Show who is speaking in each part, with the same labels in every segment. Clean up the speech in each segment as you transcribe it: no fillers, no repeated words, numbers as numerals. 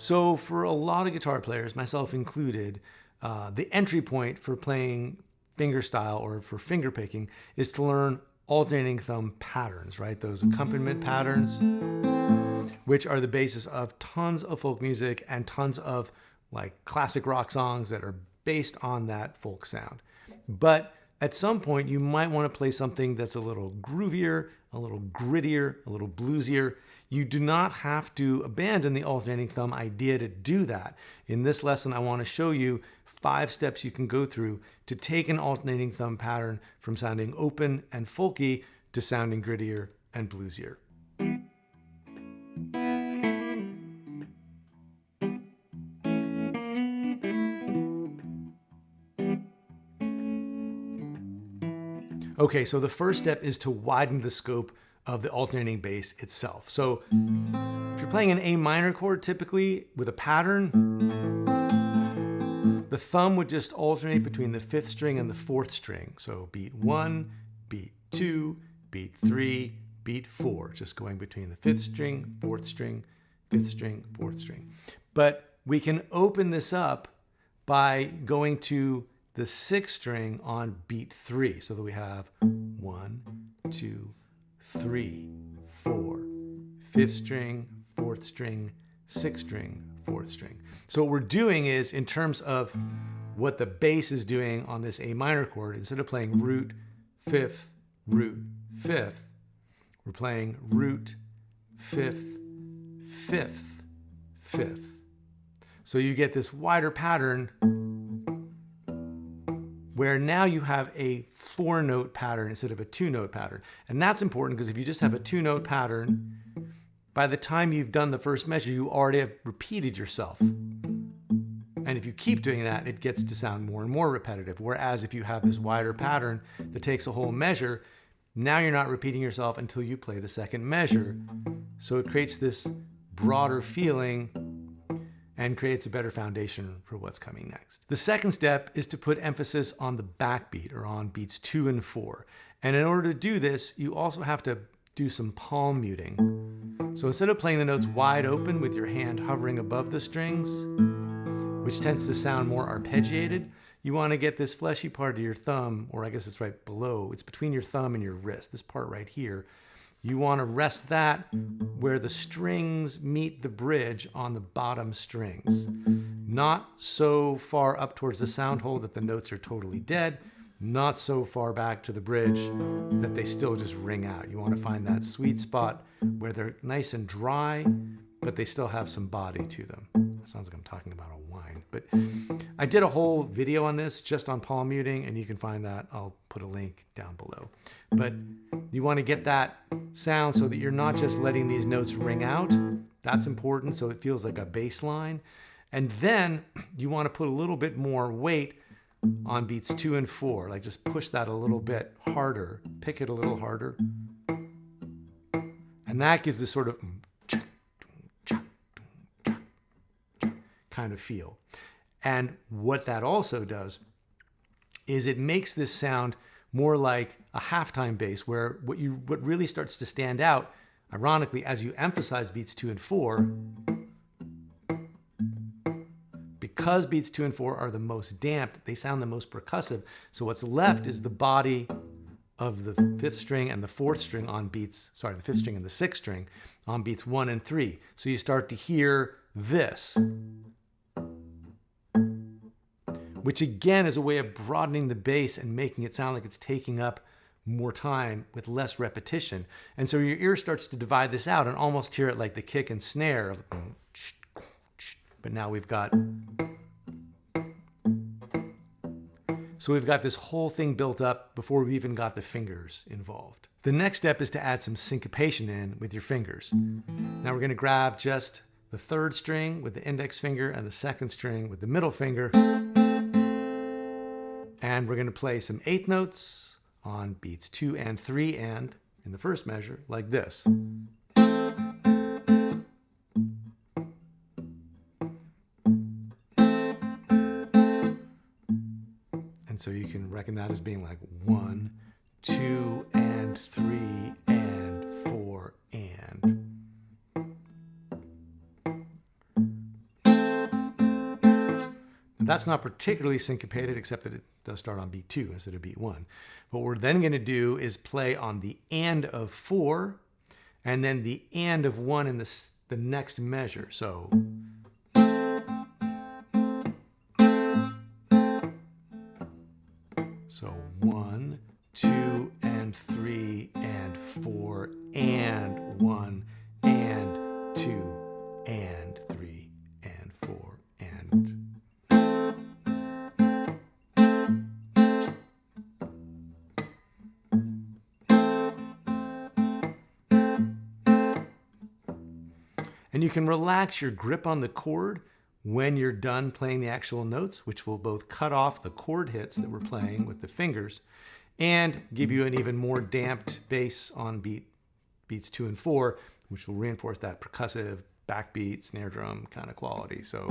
Speaker 1: So for a lot of guitar players, myself included, the entry point for playing fingerstyle or for finger picking is to learn alternating thumb patterns, right? Those accompaniment patterns, which are the basis of tons of folk music and tons of like classic rock songs that are based on that folk sound. But at some point, you might want to play something that's a little groovier, a little grittier, a little bluesier. You do not have to abandon the alternating thumb idea to do that. In this lesson, I want to show you 5 steps you can go through to take an alternating thumb pattern from sounding open and folky to sounding grittier and bluesier. Okay, so the first step is to widen the scope of the alternating bass itself. So if you're playing an A minor chord, typically with a pattern, the thumb would just alternate between the 5th string and the 4th string. So beat 1, beat 2, beat 3, beat 4, just going between the 5th string, 4th string, 5th string, 4th string. But we can open this up by going to the 6th string on beat 3, so that we have 1, 2, 3, 4, 5th string, 4th string, 6th string, 4th string. So what we're doing is, in terms of what the bass is doing on this A minor chord, instead of playing root, 5th, root, 5th, we're playing root, 5th, 5th, 5th. So you get this wider pattern where now you have a 4-note pattern instead of a 2-note pattern. And that's important because if you just have a 2-note pattern, by the time you've done the first measure, you already have repeated yourself. And if you keep doing that, it gets to sound more and more repetitive. Whereas if you have this wider pattern that takes a whole measure, now you're not repeating yourself until you play the second measure. So it creates this broader feeling and creates a better foundation for what's coming next. The second step is to put emphasis on the backbeat, or on beats 2 and 4. And in order to do this, you also have to do some palm muting. So instead of playing the notes wide open with your hand hovering above the strings, which tends to sound more arpeggiated, you want to get this fleshy part of your thumb, or I guess it's right below, it's between your thumb and your wrist, this part right here. You want to rest that where the strings meet the bridge on the bottom strings. Not so far up towards the sound hole that the notes are totally dead, not so far back to the bridge that they still just ring out. You want to find that sweet spot where they're nice and dry, but they still have some body to them. It sounds like I'm talking about a wine, but I did a whole video on this just on palm muting, and you can find that. I'll put a link down below. But you want to get that sound so that you're not just letting these notes ring out. That's important, so it feels like a bass line. And then you want to put a little bit more weight on beats 2 and 4. Like just push that a little bit harder, pick it a little harder. And that gives this sort of kind of feel. And what that also does is it makes this sound more like a halftime bass, where what really starts to stand out, ironically, as you emphasize beats 2 and 4, because beats 2 and 4 are the most damped, they sound the most percussive. So what's left is the body of the 5th string and the 4th string on beats, the 5th string and the 6th string on beats 1 and 3. So you start to hear this, which again is a way of broadening the bass and making it sound like it's taking up more time with less repetition. And so your ear starts to divide this out and almost hear it like the kick and snare of, but now we've got, so we've got this whole thing built up before we even got the fingers involved. The next step is to add some syncopation in with your fingers. Now we're going to grab just the 3rd string with the index finger and the 2nd string with the middle finger. And we're going to play some 8th notes on beats 2 and 3 and in the first measure like this. And so you can reckon that as being like 1, 2, and 3, and 4, and. That's not particularly syncopated, except that it does start on beat 2 instead of beat 1. What we're then going to do is play on the and of 4 and then the and of 1 in the next measure. So So 1, 2, and 3, and 4, and 1, and 2, and 3, and 4, and... And you can relax your grip on the chord when you're done playing the actual notes, which will both cut off the chord hits that we're playing with the fingers and give you an even more damped bass on beats 2 and 4, which will reinforce that percussive backbeat, snare drum kind of quality. So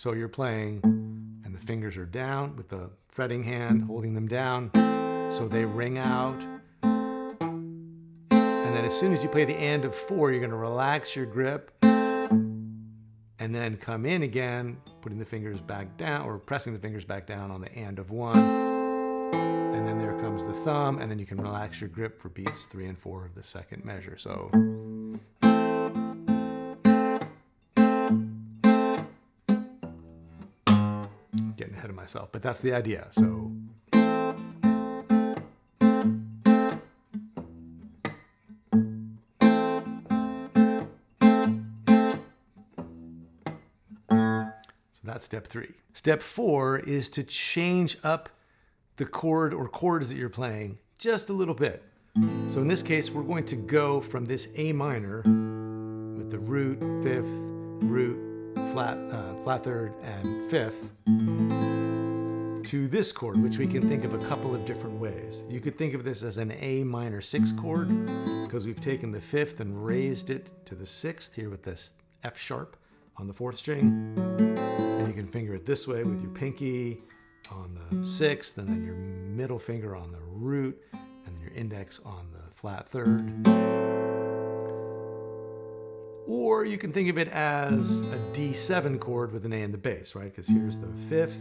Speaker 1: you're playing and the fingers are down with the fretting hand, holding them down so they ring out. And then as soon as you play the and of 4, you're going to relax your grip and then come in again, putting the fingers back down or pressing the fingers back down on the and of 1. And then there comes the thumb, and then you can relax your grip for beats 3 and 4 of the second measure. So getting ahead of myself, but that's the idea. So that's step 3. Step 4 is to change up the chord or chords that you're playing just a little bit. So in this case, we're going to go from this A minor with the root, 5th, root, flat 3rd, and 5th to this chord, which we can think of a couple of different ways. You could think of this as an A minor 6 chord because we've taken the 5th and raised it to the 6th here with this F sharp on the 4th string. And you can finger it this way with your pinky on the 6th, and then your middle finger on the root, and then your index on the flat 3rd. Or you can think of it as a D7 chord with an A in the bass, right? Because here's the 5th,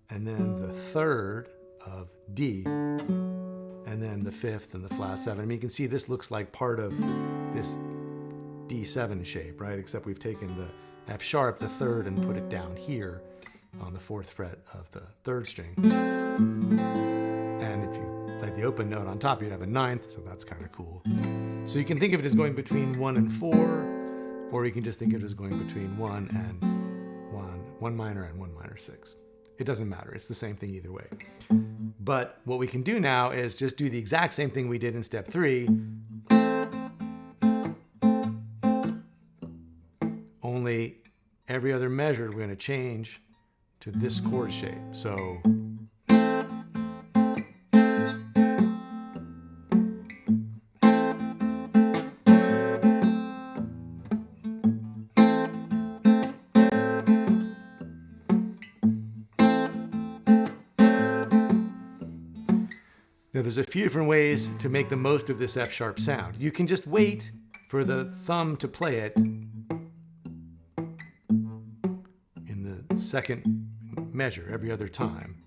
Speaker 1: and then the 3rd of D, and then the 5th and the flat 7. I mean, you can see this looks like part of this D7 shape, right? Except we've taken the F sharp, the 3rd, and put it down here on the 4th fret of the 3rd string. And if you played the open note on top, you'd have a 9th, so that's kind of cool. So you can think of it as going between 1 and 4, or you can just think of it as going between 1 and 1 minor and 1 minor 6. It doesn't matter, it's the same thing either way. But what we can do now is just do the exact same thing we did in step 3, only every other measure we're going to change to this chord shape. So now there's a few different ways to make the most of this F sharp sound. You can just wait for the thumb to play it second measure every other time.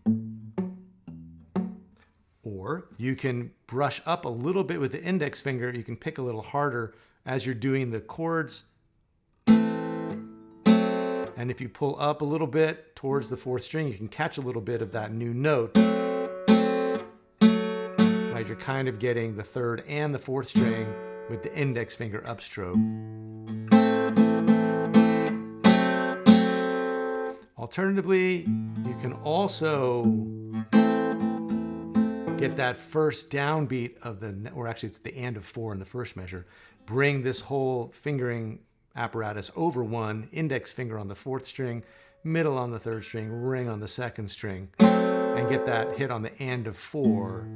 Speaker 1: Or you can brush up a little bit with the index finger. You can pick a little harder as you're doing the chords. And if you pull up a little bit towards the 4th string, you can catch a little bit of that new note. Right, you're kind of getting the 3rd and the 4th string with the index finger upstroke. Alternatively, you can also get that first downbeat of the, or actually it's the and of 4 in the first measure, bring this whole fingering apparatus over 1, index finger on the 4th string, middle on the 3rd string, ring on the 2nd string, and get that hit on the and of 4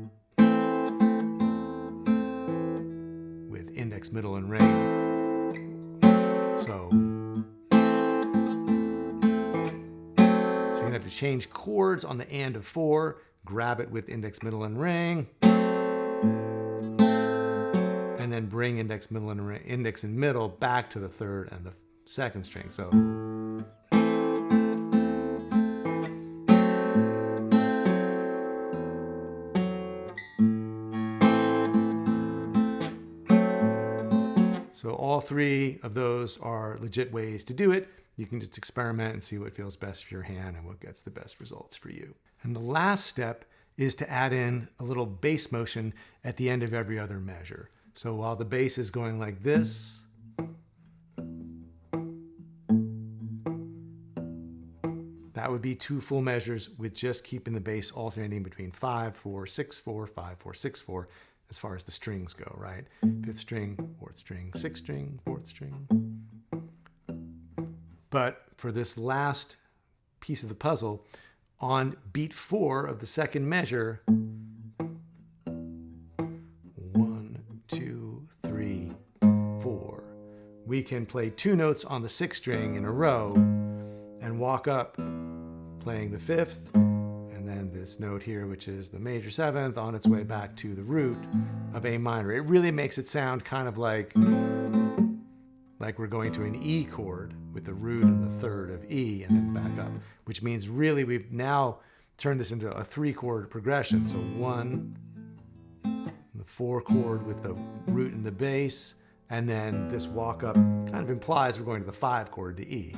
Speaker 1: with index, middle, and ring. So have to change chords on the and of 4, grab it with index, middle, and ring, and and then bring index, and middle back to the third and the second string. So all three of those are legit ways to do it. You can just experiment and see what feels best for your hand and what gets the best results for you. And the last step is to add in a little bass motion at the end of every other measure. So while the bass is going like this, that would be 2 full measures with just keeping the bass alternating between 5, 4, 6, 4, 5, 4, 6, 4, as far as the strings go, right? 5th string, 4th string, 6th string, 4th string. But for this last piece of the puzzle, on beat 4 of the second measure, 1, 2, 3, 4, we can play 2 notes on the 6th string in a row and walk up playing the 5th, and then this note here, which is the major 7th, on its way back to the root of A minor. It really makes it sound kind of like we're going to an E chord with the root and the third of E and then back up, which means really we've now turned this into a 3-chord progression. So 1, the 4 chord with the root and the bass, and then this walk up kind of implies we're going to the 5 chord to E.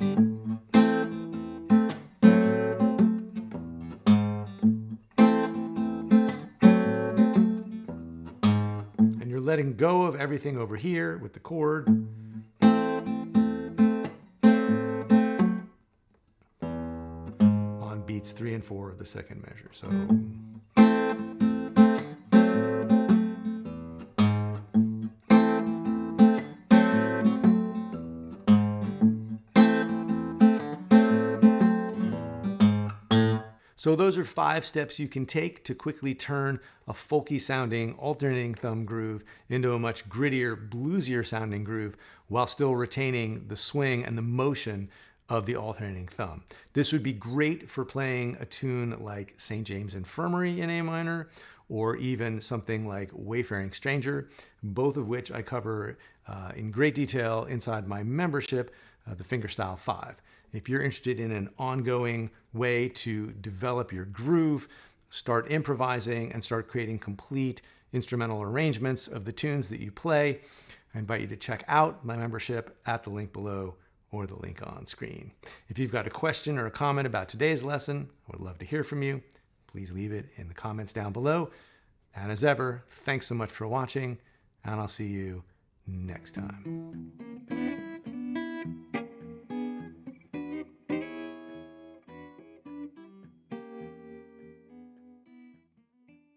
Speaker 1: And you're letting go of everything over here with the chord. Beats 3 and 4 of the second measure. So those are 5 steps you can take to quickly turn a folky sounding alternating thumb groove into a much grittier, bluesier sounding groove while still retaining the swing and the motion of the alternating thumb. This would be great for playing a tune like St. James Infirmary in A minor, or even something like Wayfaring Stranger, both of which I cover in great detail inside my membership, the Fingerstyle 5. If you're interested in an ongoing way to develop your groove, start improvising, and start creating complete instrumental arrangements of the tunes that you play, I invite you to check out my membership at the link below or the link on screen. If you've got a question or a comment about today's lesson, I would love to hear from you. Please leave it in the comments down below. And as ever, thanks so much for watching, and I'll see you next time.